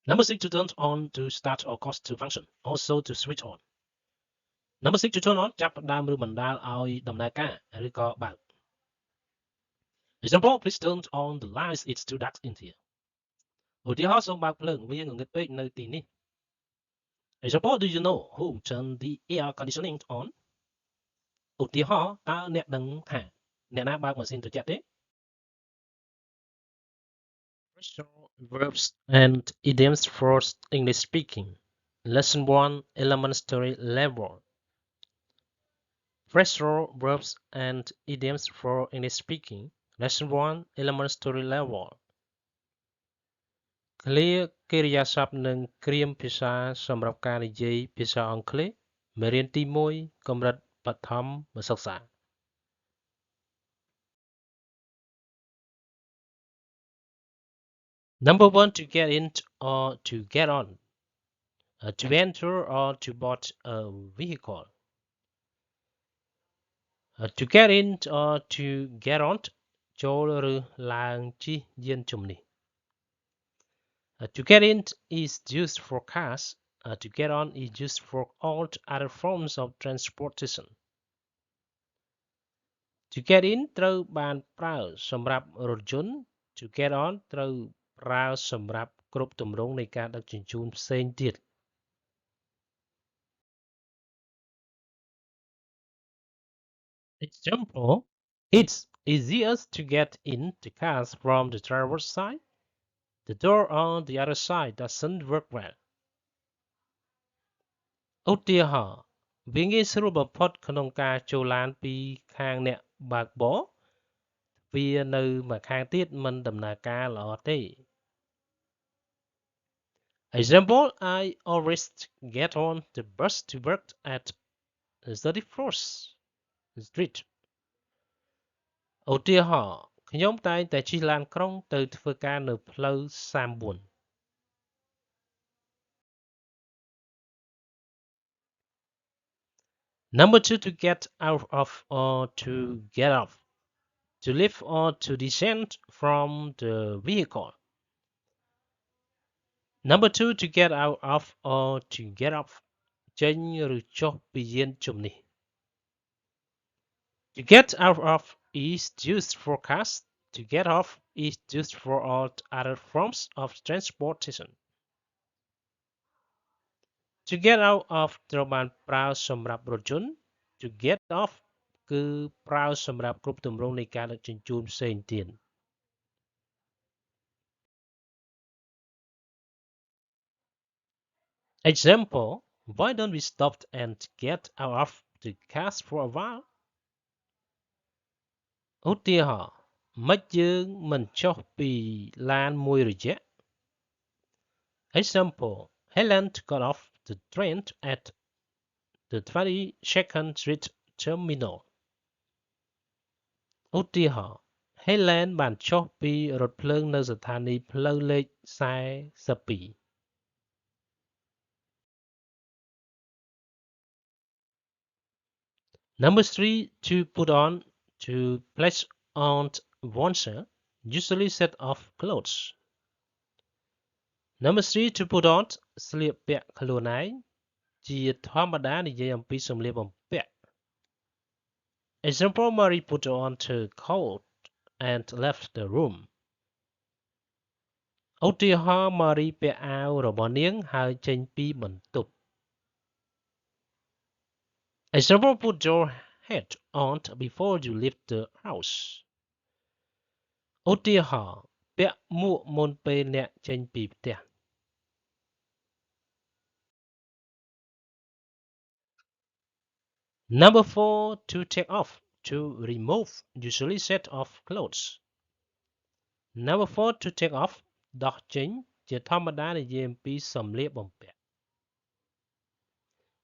Number 6 to turn on to start or cause to function, also to switch on. Number 6 to turn on ចាប់ផ្ដើមឬបណ្ដាលឲ្យដំណើរការឬក៏បើក Example, please turn on the lights, it's too dark in here. ឧទាហរណ៍សូមបើកភ្លើងវាងងឹតពេកនៅទីនេះ Example, do you know who turned the air conditioning on? ឧទាហរណ៍តើអ្នកដឹងថាអ្នកណាបើកម៉ាស៊ីនត្រជាក់ទេ Verbs and idioms for English speaking. Lesson 1, Elementary Level. Phrasal verbs and idioms for English speaking. Lesson 1, Elementary Level. ឃ្លាកិរិយាសព្ទនិងគ្រាមភាសាសម្រាប់ការនិយាយភាសាអង់គ្លេសមេរៀនទី1កម្រិតបឋមសិក្សា Number 1 to get in or to get on. To enter or to board a vehicle. To get in or to get on ចូលឬឡើងជិះយានជំនិះ To get in is used for cars. To get on is used for all other forms of transportation. To get in ត្រូវបានប្រើសម្រាប់រថយន្ត To get on ត្រូវប្រើសម្រាប់គ្រប់ទម្រង់នៃការដឹកជញ្ជូនផ្សេងទៀត Example, it's easier to get in the cars from the driver's side. The door on the other side doesn't work well. ឧទាហរណ៍វាងាយស្រួលបំផុតក្នុងការចូលឡានពីខាងអ្នកបើកបរវានៅម្ខាងទៀតមិនដំណើរការល្អទេ Example, I always get on the bus to work at 34th Street. ឧទាហរណ៍ខ្ញុំតែងតែជិះឡានក្រុងទៅធ្វើការនៅផ្លូវ34 Number 2 to get out of or to get off. To lift or to descend from the vehicle. Number 2 to get out of or to get off ចេញឬចុះពីយានជំនិះ To get out of is used for cars. To get off is used for all other forms of transportation. To get out of ត្រូវបានប្រើសម្រាប់រថយន្ត To get off គឺប្រើសម្រាប់គ្រប់ទម្រង់នៃការដឹកជញ្ជូនផ្សេងទៀត Example, why don't we stop and get out of the cars for a while? ឧទាហរណ៍ម៉េចយើងមិនចុះពីឡានមួយរយៈ Example, Helen got off the train at the 22nd Street Terminal. ឧទាហរណ៍ Helen បានចុះពីរថភ្លើងនៅស្ថានីយ៍ផ្លូវលេខ42 Number 3 to put on to place on oneself, usually set of clothes. Number 3 to put on ស្លៀកពាក់ខ្លួនឯងជាធម្មតានិយាយអំពីសម្លៀកបំពាក់ Example, Marie put on her coat and left the room. ឧទាហរណ៍ Marie ពាក់អាវរបស់នាងហើយចេញពីបន្ទប់ Example, put your hat on before you leave the house. ឧទាហរណ៍ពាក់មួកមុនពេលអ្នកចេញពីផ្ទះ Number 4 to take off, to remove, usually set of clothes. Number 4 to take off ដោះចេញជាធម្មតានិយាយអំពីសម្លៀកបំពាក់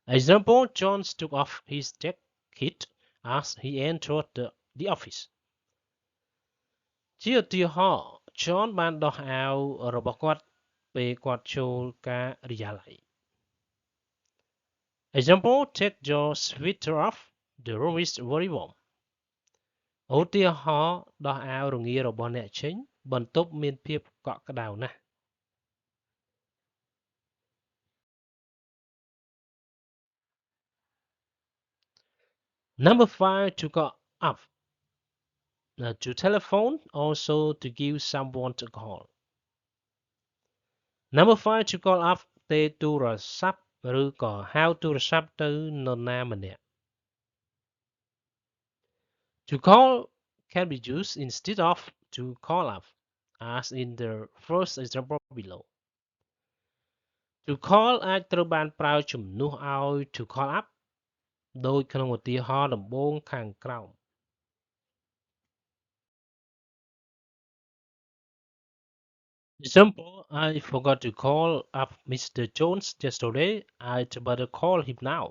Example, John took off his jacket as he entered the office. ជាឧទាហរណ៍ John បានដោះអាវរបស់គាត់ពេលគាត់ចូលការិយាល័យ Example, take your sweater off, the room is very warm. ឧទាហរណ៍ដោះអាវរងារបស់អ្នកចេញបន្ទប់មានភាពកក់ក្ដៅណាស់ Number 5, to call up. To telephone, also to give someone a call. Number 5, to call up ទេទូរស័ព្ទ ឬក៏ហៅទូរស័ព្ទទៅនរណាម្នាក់ To call can be used instead of to call up, as in the first example below. To call អាចត្រូវបានប្រើជំនួសឲ្យ to call up ដូចក្នុងឧទាហរណ៍ដំបូងខាងក្រោម Example: I forgot to call up Mr. Jones yesterday. I'd better call him now.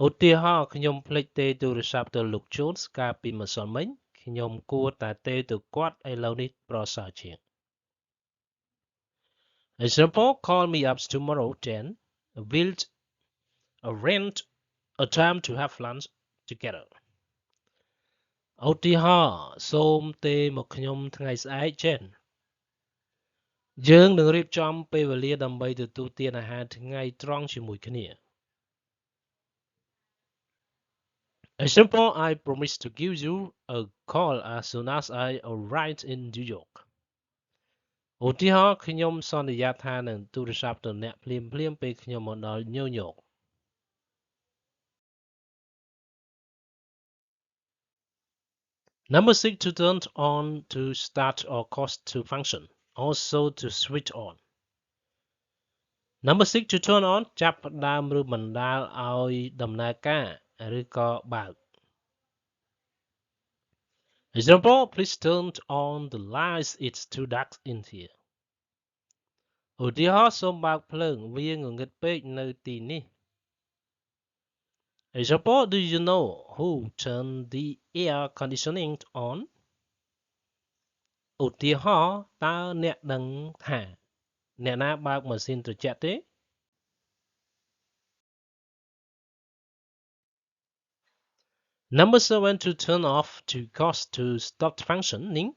ឧទាហរណ៍ខ្ញុំភ្លេចទេទូរស័ព្ទទៅលោក Jones កាលពីម្សិលមិញខ្ញុំគួរតែទេទៅគាត់ឥឡូវនេះប្រសើរជាង Example: call me up tomorrow then. We'll arrange a time to have lunch together. ឧទាហរណ៍សូមទេមកខ្ញុំថ្ងៃស្អែក Jen. យើងនឹងរៀបចំពេលវេលាដើម្បីទទួលទានអាហារថ្ងៃត្រង់ជាមួយគ្នា Example: I promise to give you a call as soon as I arrive in New York. ឧទាហរណ៍ខ្ញុំសន្យាថានឹងទូរស័ព្ទទៅអ្នកភ្លាមៗពេលខ្ញុំមកដល់ញូវយ៉ក Number 6, to turn on, to start or cause to function, also to switch on. Number 6, to turn on ចាប់ផ្ដើមឬបណ្ដាលឲ្យដំណើរការឬក៏បើក Example: please turn on the lights, it's too dark in here. ឧទាហរណ៍សូមបើកភ្លើងវាងងឹតពេកនៅទីនេះ Example: do you know who turned the air conditioning on? ឧទាហរណ៍តើអ្នកដឹងថាអ្នកណាបើកម៉ាស៊ីនត្រជាក់ទេ Number 7, to turn off, to cause to stop functioning,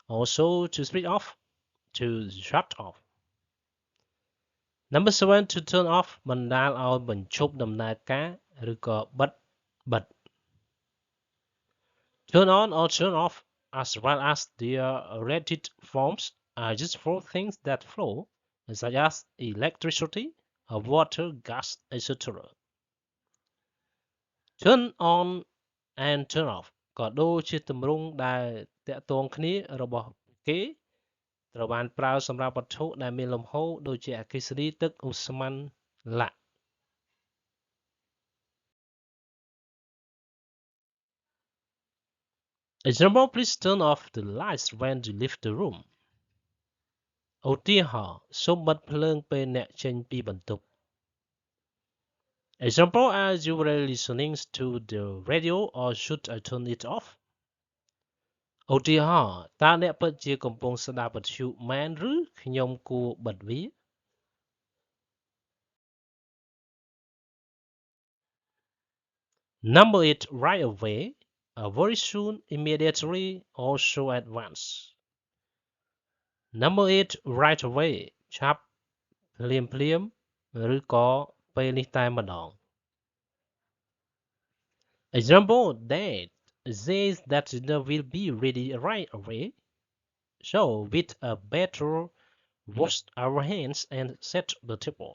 also to switch off, to shut off. Number 7, to turn off បណ្ដាលឲ្យបញ្ឈប់ដំណើរការឬក៏បិទ Turn on or turn off, as well as their related forms, are used for things that flow, such as electricity, water, gas, etc. Turn on and turn off ក៏ដូចជាទម្រង់ដែលតាក់ទងគ្នារបស់គេត្រូវបានប្រើសម្រាប់វត្ថុដែលមានលំហូរដូចជាអគ្គិសនីទឹកឧស្ម័នល័ក្ខ Example: please turn off the lights when you leave the room. ឧទាហរណ៍សូមបិទភ្លើងពេលអ្នកចេញពីបន្ទប់ Example: are you really listening to the radio or should I turn it off? ឧទាហរណ៍តើអ្នកពិតជាកំពុងស្ដាប់វិទ្យុមែនឬខ្ញុំគួរបិទវា Number 8, right away, very soon, immediately, also at once. Number 8, right away ឆាប់ភ្លាមឬក៏ពេលនេះតែម្ដង Example: Dad says that dinner will be ready right away, so we'd better wash our hands and set the table.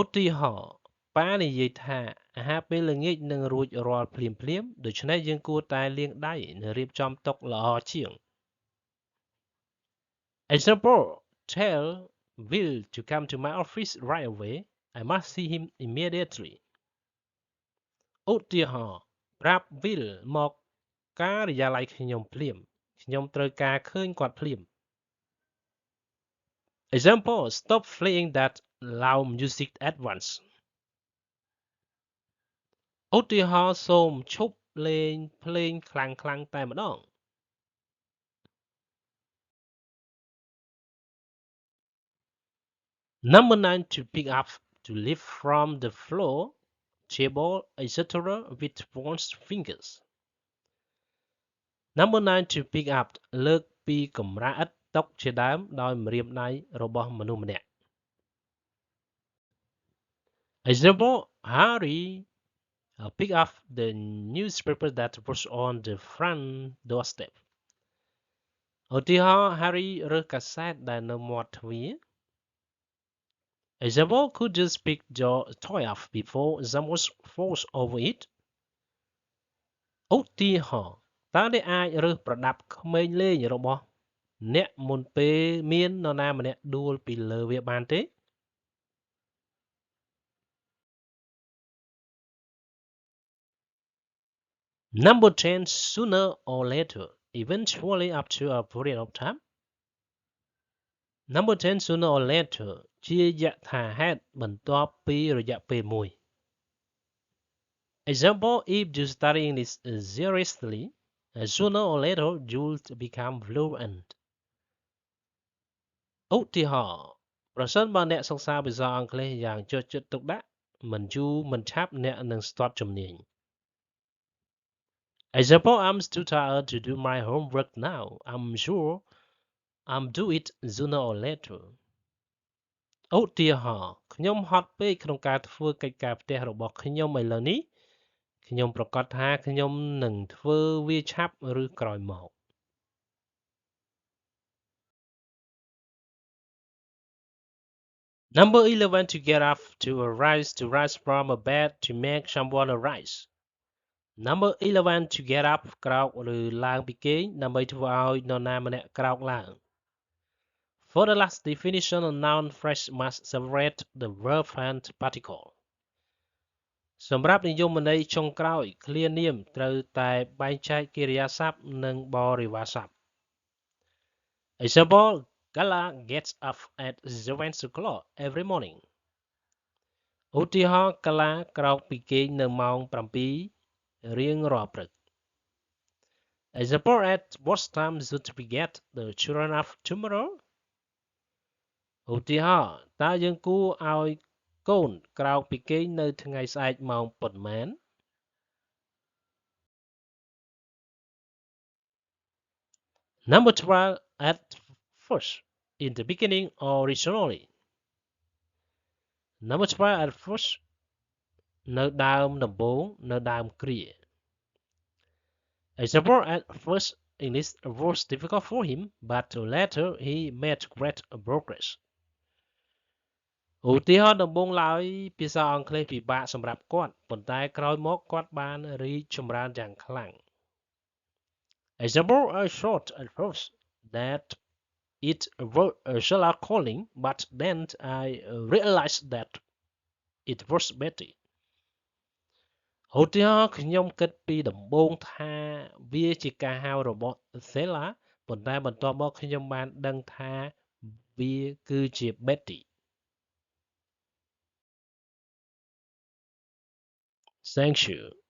ឧទាហរណ៍ប៉ានិយាយថាអាហារពេលល្ងាចនឹងរួចរាល់ភ្លាមដូច្នេះយើងគួរតែលាងដៃនិងរៀបចំតុល្អជាង Example: Tell Will to come to my office right away. I must see him immediately. ឧទាហរណ៍ប្រាប់ Will មកការិយាល័យខ្ញុំភ្លាមខ្ញុំត្រូវការឃើញគាត់ភ្លាម Example: stop playing that loud music at once. ឧទាហរណ៍សូមឈប់លេងភ្លេងខ្លាំងៗតែម្ដង Number 9, to pick up, to lift from the floor, table, etc. with one's fingers. Number 9, to pick up លើកពីកម្រាលឥដ្ឋតុជាដើមដោយម្រាមដៃរបស់មនុស្សម្នាក់ Example: Harry Pick up the newspaper that was on the front doorstep. Harry rớt cassetteដែលនៅមាត់ទ្វារ Example could just pick your toy up before someone falls over it. ឧទាហរណ៍តើអ្នកអាចរើសប្រដាប់ក្មេងលេងរបស់អ្នកមុនពេលមាននរណាម្នាក់ដួលពីលើវាបានទេ Number 10 sooner or later eventually after a period of time. Number 10 sooner or later ជាយថាហេតុបន្ទាប់ពីរយៈពេលមួយ Example if you study English seriously sooner or later you'll become fluent. ឧទាហរណ៍ប្រសិនបើអ្នកសិក្សាភាសាអង់គ្លេសយ៉ាងយកចិត្តទុកដាក់មិនយូរមិនឆាប់អ្នកនឹងស្ទាត់ជំនាញ Example I'm too tired to do my homework now. I'm sure I'm do it sooner or later. ឧទាហរណ៍ខ្ញុំហត់ពេកក្នុងការធ្វើកិច្ចការផ្ទះរបស់ខ្ញុំឥឡូវនេះខ្ញុំប្រកាសថាខ្ញុំនឹងធ្វើវាឆាប់ឬក្រោយមក Number 11 to get up to rise from a bed to make someone arise. Number 11 to get up ក្រោកឬឡើងពីគេងដើម្បីធ្វើឲ្យនរណាម្នាក់ក្រោកឡើង For the last definition a noun phrase must separate the verb and particle. សម្រាប់និយមន័យចុងក្រោយឃ្លានាមត្រូវតែបែងចែកកិរិយាសព្ទនិងបរិវារសព្ទ Example Gala gets up at 7 o'clock every morning. ឧទាហរណ៍កាឡាក្រោកពីគេងនៅម៉ោង 7 រៀងរាល់ព្រឹក Example at what time should we get the children up tomorrow? ឧទាហរណ៍តើយើងគួរឲ្យកូនក្រោកពីគេងនៅថ្ងៃស្អែកម៉ោងប៉ុន្មាន Number 12 at first in the beginning or originally. Number 12 at first នៅដើមដំបូងនៅដើមគ្រា Example at first English was difficult for him but later he made great progress. ឧទាហរណ៍ដំបូងឡើយភាសាអង់គ្លេសពិបាកសម្រាប់គាត់ប៉ុន្តែក្រោយមកគាត់បានរីកចម្រើនយ៉ាងខ្លាំង Example I thought at first that it was Sheila calling but then I realized that it was Betty. ឧទាហរណ៍ខ្ញុំគិតពីដំបូងថាវាជាការហៅរបស់ Sheila ប៉ុន្តែបន្ទាប់មកខ្ញុំបានដឹងថាវាគឺជា Betty. Thank you.